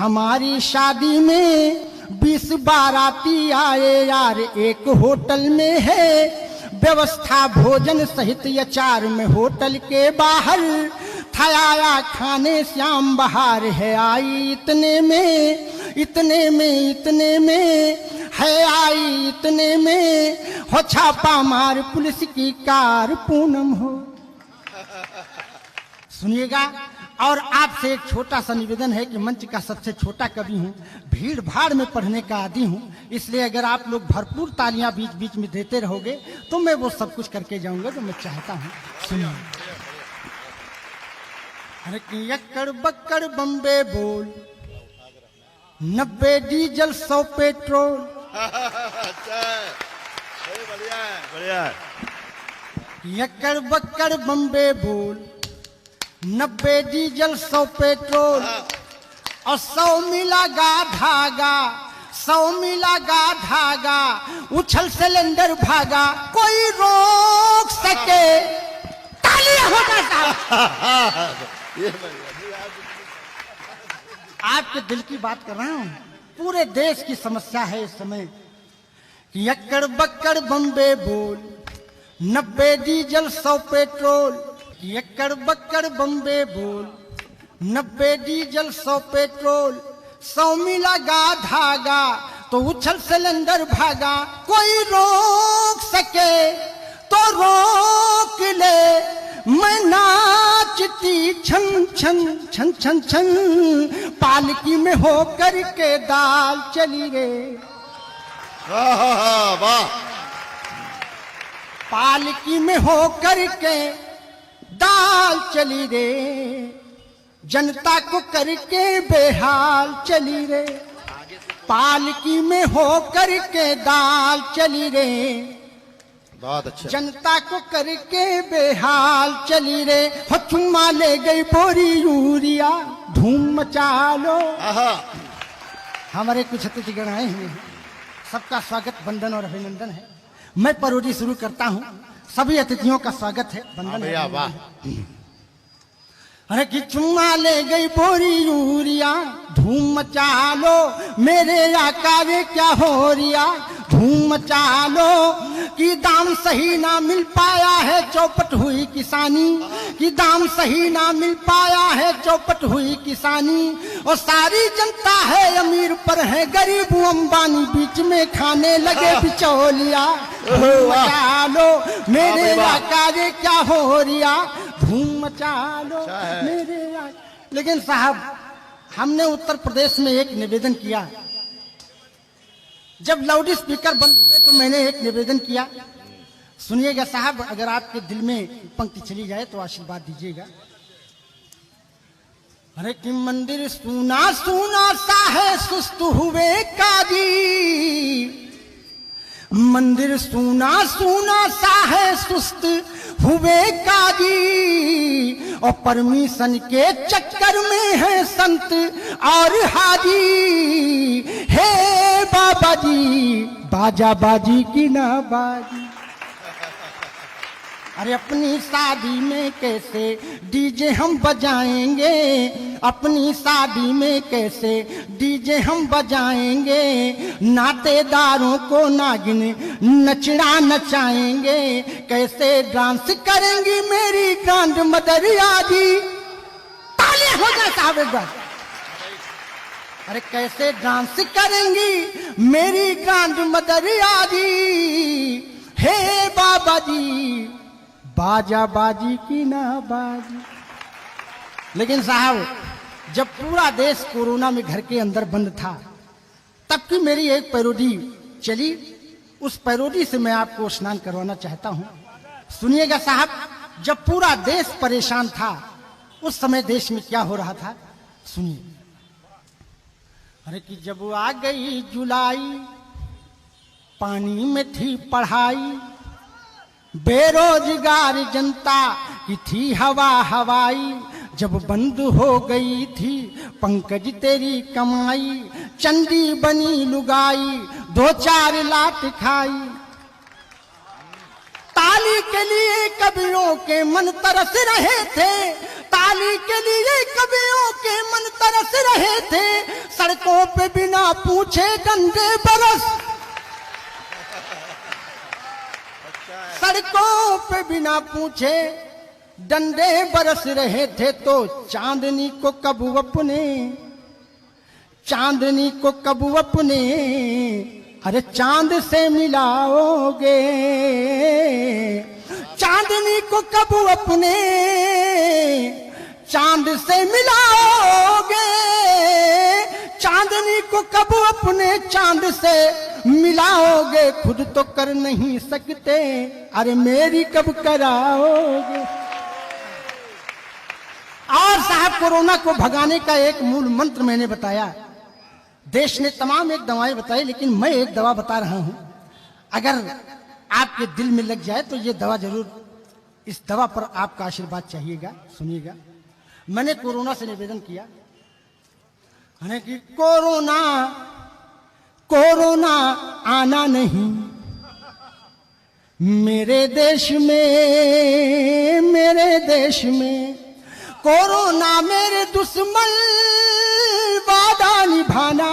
हमारी शादी में 20 बाराती आए यार, एक होटल में है व्यवस्था भोजन सहित अचार में। होटल के बाहर था आया खाने श्याम बहार है आई इतने में, इतने में, इतने में है आई इतने में, हो छापा मार पुलिस की कार पूनम हो। सुनिएगा। और आपसे एक छोटा सा निवेदन है कि मंच का सबसे छोटा कवि हूँ, भीड़ भाड़ में पढ़ने का आदी हूँ, इसलिए अगर आप लोग भरपूर तालियां बीच बीच में देते रहोगे तो मैं वो सब कुछ करके जाऊंगा जो मैं चाहता हूँ। सुनिए। अरे कि यक्कड़ बक्कड़ बम्बे बोल, 90 डीजल 100 पेट्रोल। बढ़िया। यक्कड़ बक्कड़ बम्बे बोल, 90 डीजल 100 पेट्रोल, और 100 मिला गा धागा, 100 मिला गा धागा, उछल सिलेंडर भागा, कोई रोक सके। तालियां हो जाता। आपके दिल की बात कर रहा हूं, पूरे देश की समस्या है इस समय। यक्कड़ बक्कड़ बम्बे बोल, 90 डीजल 100 पेट्रोल। यक्कड़ बक्कड़ बम्बे बोल, 90 डीजल 100 पेट्रोल, 100 मिला गा धागा, तो उछल सिलेंडर भागा, कोई रोक सके तो रोक ले। मैं नाचती छन छन छन छन छन, पालकी में होकर के दाल चली रे। वाह। पालकी में होकर के दाल चली रे, जनता को करके बेहाल चली रे। पालकी में होकर के दाल चली रे, बहुत अच्छा। जनता को करके बेहाल चली रे। हो चुम्मा ले गई बोरी यूरिया, धूम मचा लो। हमारे कुछ अतिथिगण आए हुए हैं, सबका स्वागत वंदन और अभिनंदन है। मैं पैरोडी शुरू करता हूँ, सभी अतिथियों का स्वागत है, वंदन है। वाह। अरे कि चुम्मा ले गई बोरी यूरिया, धूम मचा लो मेरे आका रे क्या हो रिया। धूम मचा लो कि दाम सही ना मिल पाया है, चौपट हुई किसानी। कि दाम सही ना मिल पाया है, चौपट हुई किसानी। और सारी जनता है अमीर पर है गरीब अंबानी, बीच में खाने लगे बिचौलिया। धूम मचा लो मेरे आका रे क्या हो रिया, धूम मचा लो मेरे आका। लेकिन साहब, हमने उत्तर प्रदेश में एक निवेदन किया, जब लाउड स्पीकर बंद हुए तो मैंने एक निवेदन किया। सुनिएगा साहब, अगर आपके दिल में पंक्ति चली जाए तो आशीर्वाद दीजिएगा। अरे कि मंदिर सूना सूना सा है, सुस्त हुए काजी। मंदिर सूना सूना सा है, सुस्त हुए काजी। और परमिशन के चक्कर में है संत और हाजी। हे बाबा जी, बाजा बाजी की ना बाजी। अरे अपनी शादी में कैसे डीजे हम बजाएंगे, अपनी शादी में कैसे डीजे हम बजाएंगे। नातेदारों को नागिन नचड़ा नचाएंगे, कैसे डांस करेंगी मेरी ग्रांड मदर आजी। तालियां हो जाए साहब एक बार। अरे कैसे डांस करेंगी मेरी ग्रांड मदर आजी। हे बाबा जी, बाजा बाजी की ना बाजी। लेकिन साहब, जब पूरा देश कोरोना में घर के अंदर बंद था, तब की मेरी एक पैरोडी चली। उस पैरोडी से मैं आपको स्नान करवाना चाहता हूं। सुनिएगा साहब, जब पूरा देश परेशान था, उस समय देश में क्या हो रहा था, सुनिए। अरे कि जब आ गई जुलाई, पानी में थी पढ़ाई। बेरोजगार जनता की थी हवा हवाई। जब बंद हो गई थी पंकज तेरी कमाई, चंदी बनी लुगाई, 2-4 लात खाई। ताली के लिए कवियों के मन तरस रहे थे, ताली के लिए कवियों के मन तरस रहे थे। सड़कों पे बिना पूछे डंडे बरस, सड़कों पे बिना पूछे डंडे बरस रहे थे, तो चांदनी को कब अपने, चांदनी को कब अपने, अरे चांद से मिलाओगे, चांदनी को कब अपने चांद से मिलाओगे, चांदनी को कब अपने चांद से मिलाओगे, खुद तो कर नहीं सकते, अरे मेरी कब कराओगे। और साहब कोरोना को भगाने का एक मूल मंत्र मैंने बताया। देश ने तमाम एक दवाएं बताई, लेकिन मैं एक दवा बता रहा हूं, अगर आपके दिल में लग जाए तो ये दवा जरूर, इस दवा पर आपका आशीर्वाद चाहिएगा। सुनिएगा, मैंने कोरोना से निवेदन किया कि कोरोना कोरोना आना नहीं मेरे देश में, मेरे देश में, कोरोना मेरे दुश्मन वादा निभाना,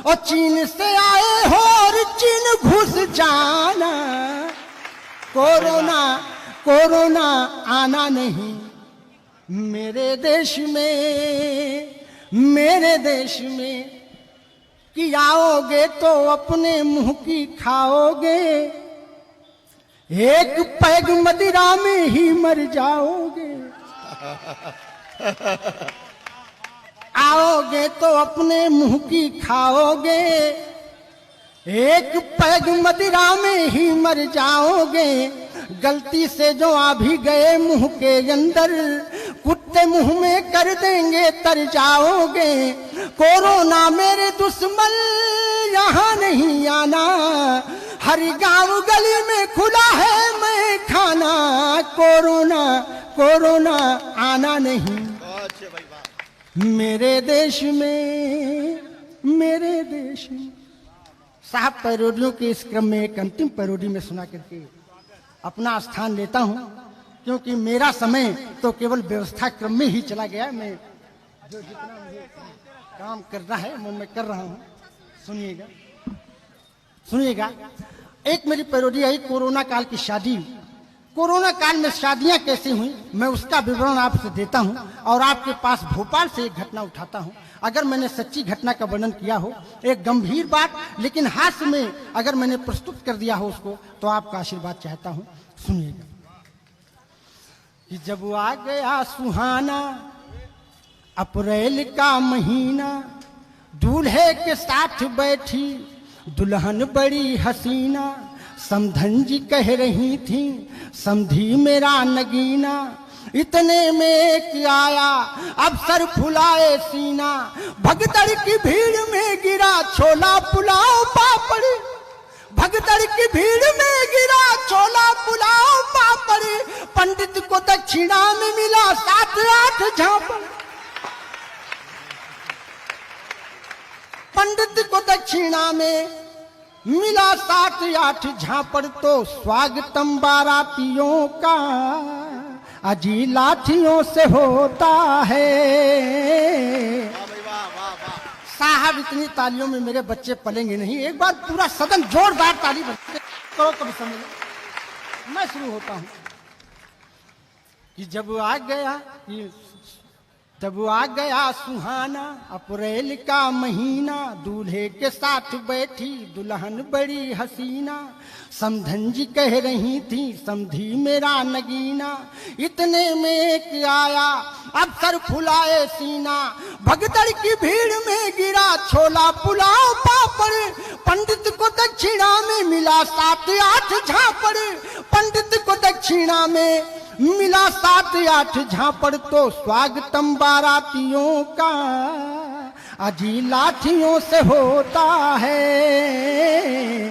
और चीन से आए हो और चीन घुस जाना, कोरोना कोरोना आना नहीं मेरे देश में, मेरे देश में, कि आओगे तो अपने मुंह की खाओगे, एक पैग मदिरा में ही मर जाओगे, आओगे तो अपने मुंह की खाओगे, एक पैग मदिरा में ही मर जाओगे, गलती से जो आ भी गए मुंह के अंदर, कुत्ते मुंह में कर देंगे तर जाओगे, कोरोना मेरे दुश्मन यहाँ नहीं आना, हर गांव गली में खुला है मैं खाना, कोरोना कोरोना आना नहीं मेरे देश में, मेरे देश में। साहब पैरोडियों के इस क्रम में एक अंतिम पैरोडी में सुना करके अपना स्थान लेता हूं, क्योंकि मेरा समय तो केवल व्यवस्था क्रम में ही चला गया। मैं जो जितना मुझे काम करना है वो मैं कर रहा हूं। सुनिएगा, सुनिएगा, एक मेरी पैरोडी आई कोरोना काल की शादी। कोरोना काल में शादियां कैसे हुई मैं उसका विवरण आपसे देता हूं, और आपके पास भोपाल से एक घटना उठाता हूं। अगर मैंने सच्ची घटना का वर्णन किया हो, एक गंभीर बात, लेकिन हास्य में अगर मैंने प्रस्तुत कर दिया हो उसको, तो आपका आशीर्वाद चाहता हूं। सुनिएगा कि जब आ गया सुहाना अप्रैल का महीना, दूल्हे के साथ बैठी दुल्हन बड़ी हसीना, समधन जी कह रही थी समधी मेरा नगीना, इतने में एक आया अफसर फुलाए सीना, भगदड़ की भीड़ में गिरा छोला पुलाव पापड़, भगदड़ की भीड़ में गिरा छोला पुलाव पापड़, पंडित को दक्षिणा में मिला 7-8 झापड़, पंडित को दक्षिणा में मिला 7-8 झापड़, तो स्वागतम बारातियों का अजी लाठियों से होता है। साहब इतनी तालियों में मेरे बच्चे पलेंगे नहीं, एक बार पूरा सदन जोरदार ताली करो कभी समझ। मैं शुरू होता हूं कि जब आ गया सुहाना अप्रैल का महीना, दूल्हे के साथ बैठी दुल्हन बड़ी हसीना, समधन जी कह रही थी समधी मेरा नगीना, इतने में एक आया अफसर फुलाए सीना, भगदड़ की भीड़ में गिरा छोला पुलाव पापड़, पंडित को दक्षिणा में मिला 7-8 झापड़, पंडित को दक्षिणा में मिला 7-8 झापड़, तो स्वागतम बारातियों का अजी लाठियों से होता है,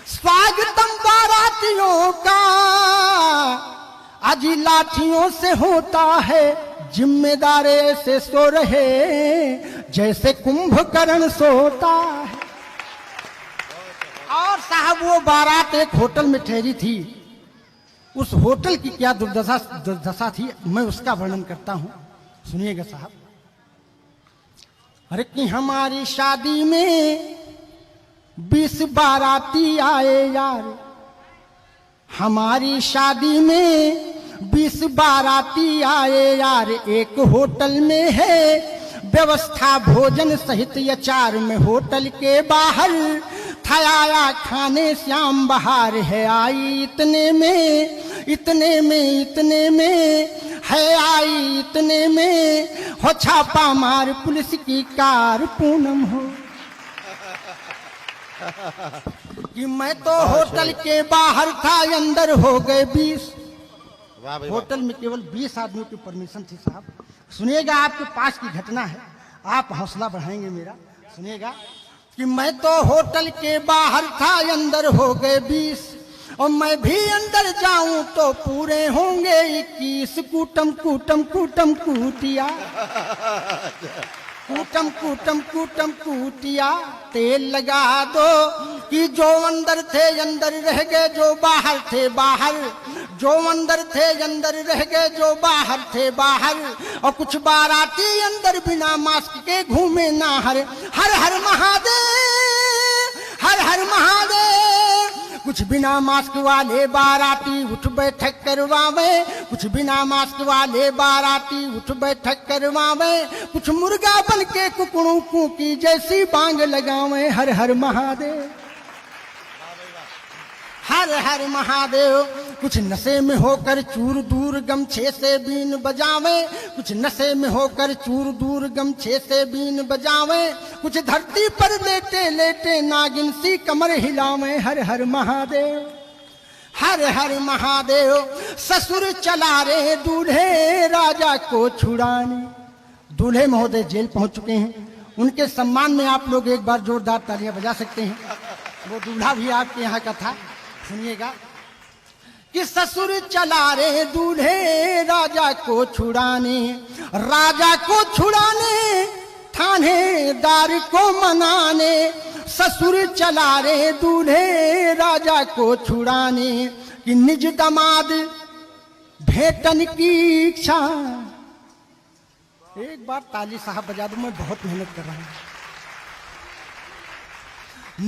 स्वागतम बारातियों का अजी लाठियों से होता है, जिम्मेदार से सो रहे जैसे कुंभकर्ण सोता है। और साहब वो बारात एक होटल में ठहरी थी, उस होटल की क्या दुर्दशा थी मैं उसका वर्णन करता हूं। सुनिएगा साहब अरे कि हमारी शादी में 20 बाराती आए यार, हमारी शादी में 20 बाराती आए यार। एक होटल में है व्यवस्था भोजन सहित अचार में, होटल के बाहर था आया खाने श्याम बहार है आई इतने में, इतने में, इतने में है आई इतने में, हो छापा मार पुलिस की कार पूनम हो। कि मैं तो होटल के बाहर था अंदर हो गए 20। वाह भाई होटल में केवल 20 आदमियों की परमिशन थी साहब। सुनिएगा, आपके पास की घटना है, आप हौसला बढ़ाएंगे मेरा। सुनिएगा कि मैं तो होटल के बाहर था अंदर हो गए 20, और मैं भी अंदर जाऊं तो पूरे होंगे 21। कूटम कूटम कूटम कूटिया, कूटम कूटम कूटम कूटिया, तेल लगा दो कि जो अंदर थे अंदर रह गए, जो बाहर थे बाहर, जो अंदर थे अंदर रह गए, जो बाहर थे बाहर। और कुछ बाराती अंदर बिना मास्क के घूमे ना हर हर हर महादेव, हर हर महादेव। कुछ बिना मास्क वाले बाराती उठ बैठक करवावे, कुछ बिना मास्क वाले बाराती उठ बैठक करवावे। कुछ मुर्गा बन के कुकड़ों को की जैसी बांग लगावे। हर हर महादेव, हर हर महादेव। कुछ नशे में होकर चूर दूर गमछे से बीन बजावे, कुछ नशे में होकर चूर दूर गमछे से बीन बजावे। कुछ धरती पर लेटे लेटे नागिन सी कमर हिलावे। हर हर महादेव, हर हर महादेव। ससुर चला रे दूल्हे राजा को छुड़ाने। दूल्हे महोदय जेल पहुंच चुके हैं, उनके सम्मान में आप लोग एक बार जोरदार तालियां बजा सकते हैं। वो दूल्हा भी आपके यहाँ का था। सुनिएगा कि ससुर चला रे दूल्हे राजा को छुड़ाने, राजा को छुड़ाने थानेदार को मनाने। ससुर चला रे दूल्हे राजा को छुड़ाने, कि निज दामाद भेटन की इच्छा। एक बार ताली साहब बजा दो, मैं बहुत मेहनत कर रहा हूं।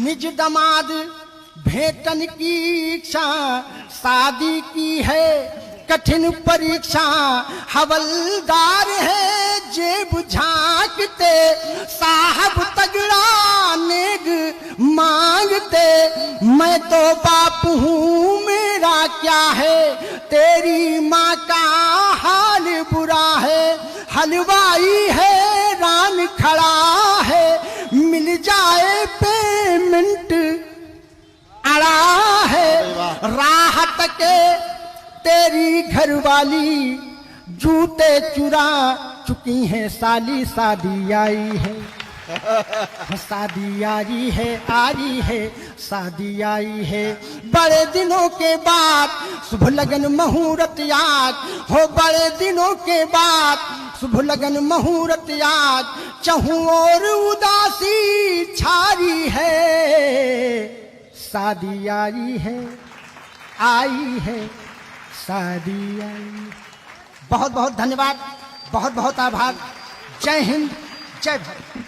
निज दामाद भेटन की इच्छा, शादी की है कठिन परीक्षा। हवलदार है जेब झांकते, साहब तगड़ा नेग मांगते। मैं तो बाप हूँ मेरा क्या है, तेरी माँ का हाल बुरा है। हलवाई है रान खड़ा है, मिल जाए पेमेंट अड़ा है। राहत के तेरी घरवाली जूते चुरा चुकी है साली। शादी आई है, शादी आई है, शादी आई है। बड़े दिनों के बाद शुभ लगन मुहूर्त याद हो, बड़े दिनों के बाद शुभ लगन मुहूर्त याद। चहु और उदासी छारी है, शादी आई है, शादी आई। बहुत बहुत धन्यवाद, बहुत बहुत आभार। जय हिंद, जय भारत।